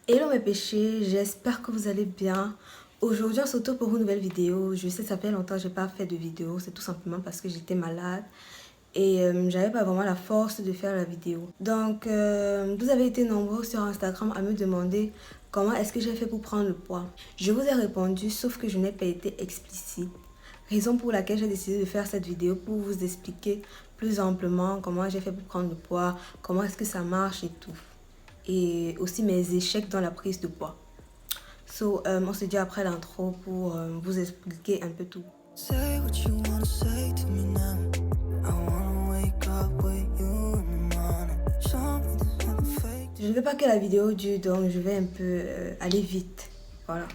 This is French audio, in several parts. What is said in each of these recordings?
Hello mes péchés, j'espère que vous allez bien. Aujourd'hui on se retrouve pour une nouvelle vidéo. Je sais ça fait longtemps que je n'ai pas fait de vidéo, c'est tout simplement parce que j'étais malade et j'avais pas vraiment la force de faire la vidéo. Donc vous avez été nombreux sur Instagram à me demander comment est-ce que j'ai fait pour prendre le poids. Je vous ai répondu sauf que je n'ai pas été explicite. Raison pour laquelle j'ai décidé de faire cette vidéo pour vous expliquer plus amplement comment j'ai fait pour prendre le poids, comment est-ce que ça marche et tout. Et aussi mes échecs dans la prise de poids. On se dit après l'intro pour vous expliquer un peu tout. Je ne veux pas que la vidéo dure, donc je vais un peu aller vite. Voilà.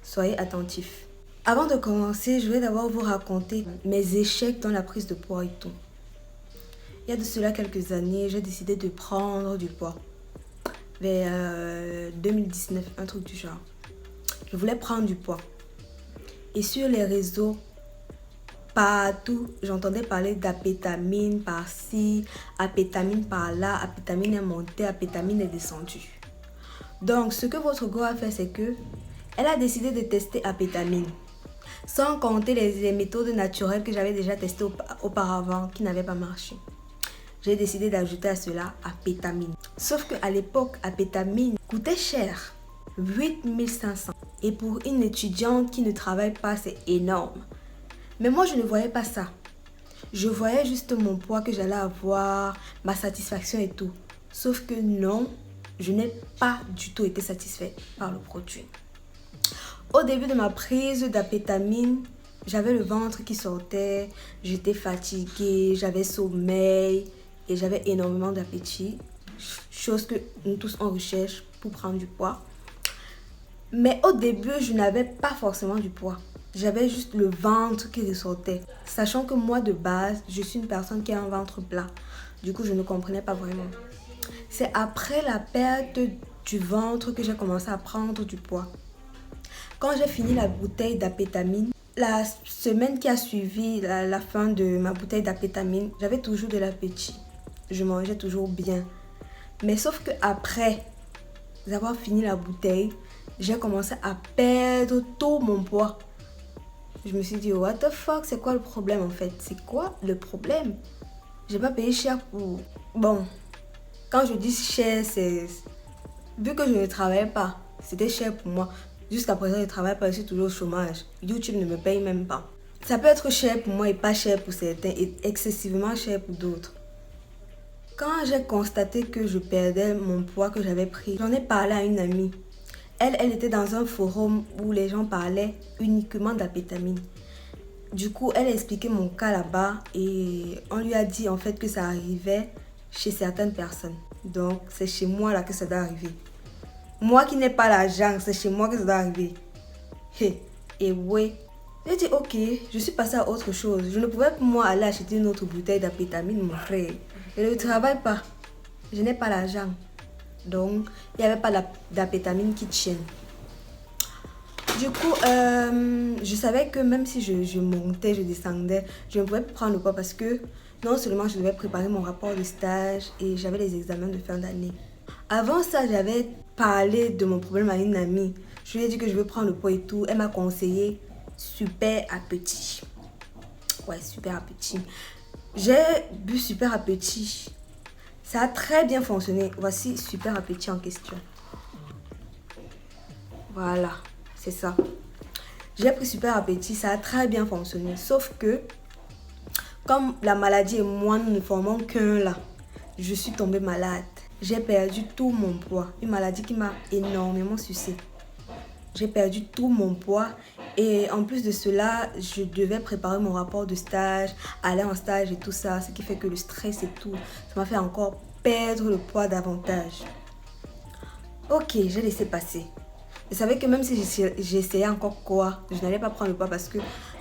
Soyez attentifs. Avant de commencer, je vais d'abord vous raconter mes échecs dans la prise de poids et tout. Il y a de cela quelques années, j'ai décidé de prendre du poids. Vers 2019, un truc du genre. Je voulais prendre du poids. Et sur les réseaux, partout, j'entendais parler d'apétamine par-ci, apétamine par-là, apétamine est montée, apétamine est descendue. Donc, ce que votre go a fait, c'est que elle a décidé de tester apétamine. Sans compter les méthodes naturelles que j'avais déjà testées auparavant, qui n'avaient pas marché. J'ai décidé d'ajouter à cela apétamine. Sauf qu'à l'époque, apétamine coûtait cher. 8500. Et pour une étudiante qui ne travaille pas, c'est énorme. Mais moi, je ne voyais pas ça. Je voyais juste mon poids que j'allais avoir, ma satisfaction et tout. Sauf que non, je n'ai pas du tout été satisfaite par le produit. Au début de ma prise d'apétamine, j'avais le ventre qui sortait, j'étais fatiguée, j'avais sommeil et j'avais énormément d'appétit. Chose que nous tous on recherche pour prendre du poids. Mais au début, je n'avais pas forcément du poids. J'avais juste le ventre qui ressortait. Sachant que moi, de base, je suis une personne qui a un ventre plat. Du coup, je ne comprenais pas vraiment. C'est après la perte du ventre que j'ai commencé à prendre du poids. Quand j'ai fini la bouteille d'apétamine, la semaine qui a suivi la fin de ma bouteille d'apétamine, j'avais toujours de l'appétit. Je mangeais toujours bien. Mais sauf que après avoir fini la bouteille, j'ai commencé à perdre tout mon poids. Je me suis dit, what the fuck, c'est quoi le problème en fait? C'est quoi le problème? J'ai pas payé cher pour... Bon, quand je dis cher, c'est... Vu que je ne travaillais pas, c'était cher pour moi. Jusqu'à présent, je ne travaille pas, je suis toujours au chômage. YouTube ne me paye même pas. Ça peut être cher pour moi et pas cher pour certains et excessivement cher pour d'autres. Quand j'ai constaté que je perdais mon poids que j'avais pris, j'en ai parlé à une amie. Elle était dans un forum où les gens parlaient uniquement d'apétamine. Du coup, elle a expliqué mon cas là-bas et on lui a dit en fait que ça arrivait chez certaines personnes. Donc, c'est chez moi là que ça doit arriver. Moi qui n'ai pas l'argent, c'est chez moi que ça doit arriver. Et ouais. J'ai dit ok, je suis passée à autre chose. Je ne pouvais pas moi aller acheter une autre bouteille d'apétamine, mon frère. Je ne travaille pas. Je n'ai pas l'argent. Donc, il n'y avait pas d'apétamine qui tienne. Du coup, je savais que même si je montais, je descendais, je ne pouvais pas prendre le poids parce que non seulement je devais préparer mon rapport de stage et j'avais les examens de fin d'année. Avant ça, j'avais parlé de mon problème à une amie. Je lui ai dit que je veux prendre le poids et tout. Elle m'a conseillé super appétit. Ouais, super appétit. J'ai bu super appétit. Ça a très bien fonctionné. Voici super appétit en question. Voilà, c'est ça. J'ai pris super appétit, ça a très bien fonctionné. Sauf que, comme la maladie et moi, nous ne formons qu'un là, je suis tombée malade. J'ai perdu tout mon poids. Une maladie qui m'a énormément sucé. J'ai perdu tout mon poids. Et en plus de cela, je devais préparer mon rapport de stage, aller en stage et tout ça. Ce qui fait que le stress et tout, ça m'a fait encore perdre le poids davantage. Ok, j'ai laissé passer. Je savais que même si j'essayais encore quoi, je n'allais pas prendre le poids parce que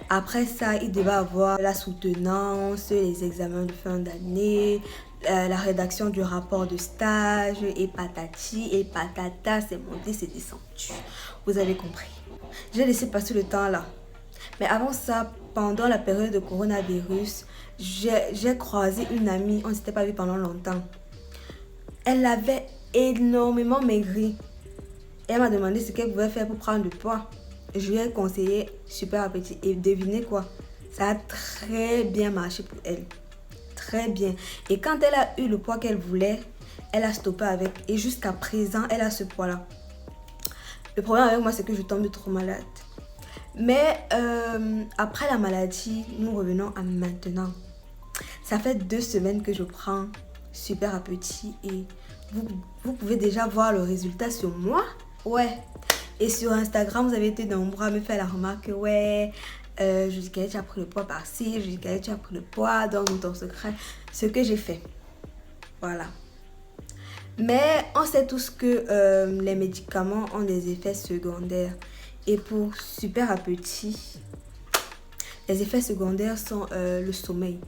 après ça, il devait avoir la soutenance, les examens de fin d'année, la rédaction du rapport de stage et patati et patata, c'est monté, c'est descendu. Vous avez compris. J'ai laissé passer le temps là. Mais avant ça, pendant la période de coronavirus, j'ai croisé une amie, on ne s'était pas vu pendant longtemps. Elle avait énormément maigri. Et elle m'a demandé ce qu'elle pouvait faire pour prendre du poids. Je lui ai conseillé Super Appétit. Et devinez quoi? Ça a très bien marché pour elle. Très bien. Et quand elle a eu le poids qu'elle voulait, elle a stoppé avec. Et jusqu'à présent, elle a ce poids-là. Le problème avec moi, c'est que je tombe trop malade. Mais après la maladie, nous revenons à maintenant. Ça fait 2 semaines que je prends Super Appétit et vous pouvez déjà voir le résultat sur moi. Ouais. Et sur Instagram, vous avez été nombreux à me faire la remarque que ouais, Jessica, tu as pris le poids par-ci, Jessica, tu as pris le poids, donc ton secret. Ce que j'ai fait. Voilà. Mais on sait tous que les médicaments ont des effets secondaires. Et pour Super Appétit, les effets secondaires sont le sommeil.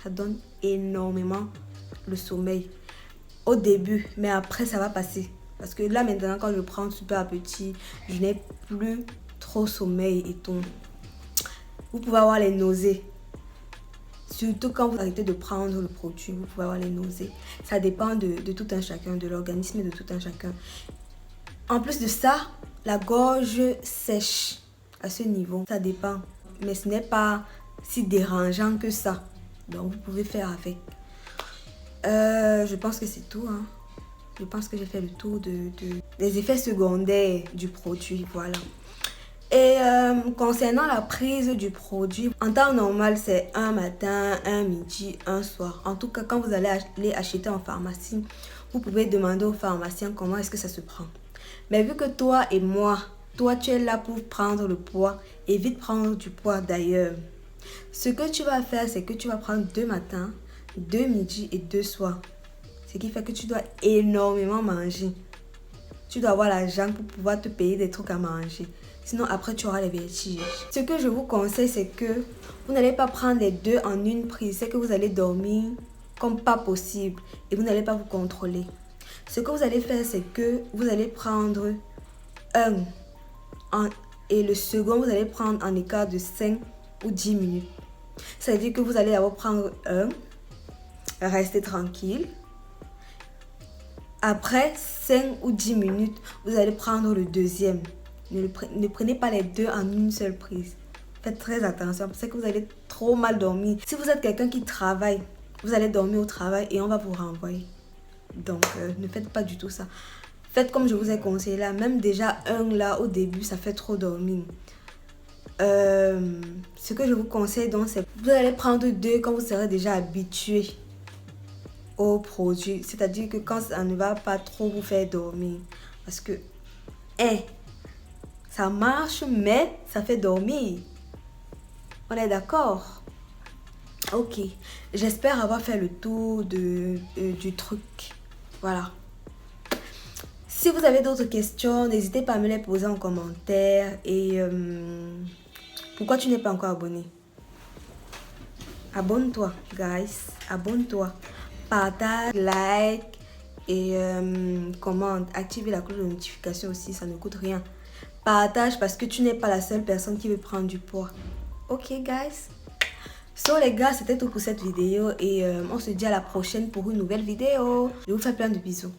Ça donne énormément le sommeil. Au début, mais après ça va passer. Parce que là maintenant, quand je prends Super Appétit, je n'ai plus trop sommeil et tout. Vous pouvez avoir les nausées. Surtout quand vous arrêtez de prendre le produit, vous pouvez avoir les nausées. Ça dépend de tout un chacun, de l'organisme de tout un chacun. En plus de ça, la gorge sèche à ce niveau. Ça dépend. Mais ce n'est pas si dérangeant que ça. Donc vous pouvez faire avec. Je pense que c'est tout. Hein. Je pense que j'ai fait le tour des effets secondaires du produit. Voilà. Et concernant la prise du produit, en temps normal, c'est un matin, un midi, un soir. En tout cas, quand vous allez aller acheter en pharmacie, vous pouvez demander au pharmacien comment est-ce que ça se prend. Mais vu que toi et moi, toi tu es là pour prendre le poids, évite prendre du poids d'ailleurs. Ce que tu vas faire, c'est que tu vas prendre 2 matins, 2 midis et 2 soirs. Ce qui fait que tu dois énormément manger. Tu dois avoir l'argent pour pouvoir te payer des trucs à manger. Sinon, après, tu auras les vertiges. Ce que je vous conseille, c'est que vous n'allez pas prendre les 2 en une prise. C'est que vous allez dormir comme pas possible et vous n'allez pas vous contrôler. Ce que vous allez faire, c'est que vous allez prendre et le second, vous allez prendre en écart de 5 ou 10 minutes. Ça veut dire que vous allez d'abord prendre rester tranquille. Après 5 ou 10 minutes, vous allez prendre le deuxième. Ne prenez pas les 2 en une seule prise. Faites très attention parce que vous allez trop mal dormir. Si vous êtes quelqu'un qui travaille, vous allez dormir au travail et on va vous renvoyer. Donc, ne faites pas du tout ça. Faites comme je vous ai conseillé là. Même déjà là au début, ça fait trop dormir. Ce que je vous conseille donc, c'est que vous allez prendre 2 quand vous serez déjà habitué au produit. C'est-à-dire que quand ça ne va pas trop vous faire dormir. Parce que, ça marche, mais ça fait dormir. On est d'accord? Ok. J'espère avoir fait le tour du truc. Voilà. Si vous avez d'autres questions, n'hésitez pas à me les poser en commentaire. Et pourquoi tu n'es pas encore abonné? Abonne-toi, guys. Abonne-toi. Partage, like et commente. Activez la cloche de notification aussi, ça ne coûte rien. Partage parce que tu n'es pas la seule personne qui veut prendre du poids. Ok, guys. So les gars, c'était tout pour cette vidéo et on se dit à la prochaine pour une nouvelle vidéo. Je vous fais plein de bisous.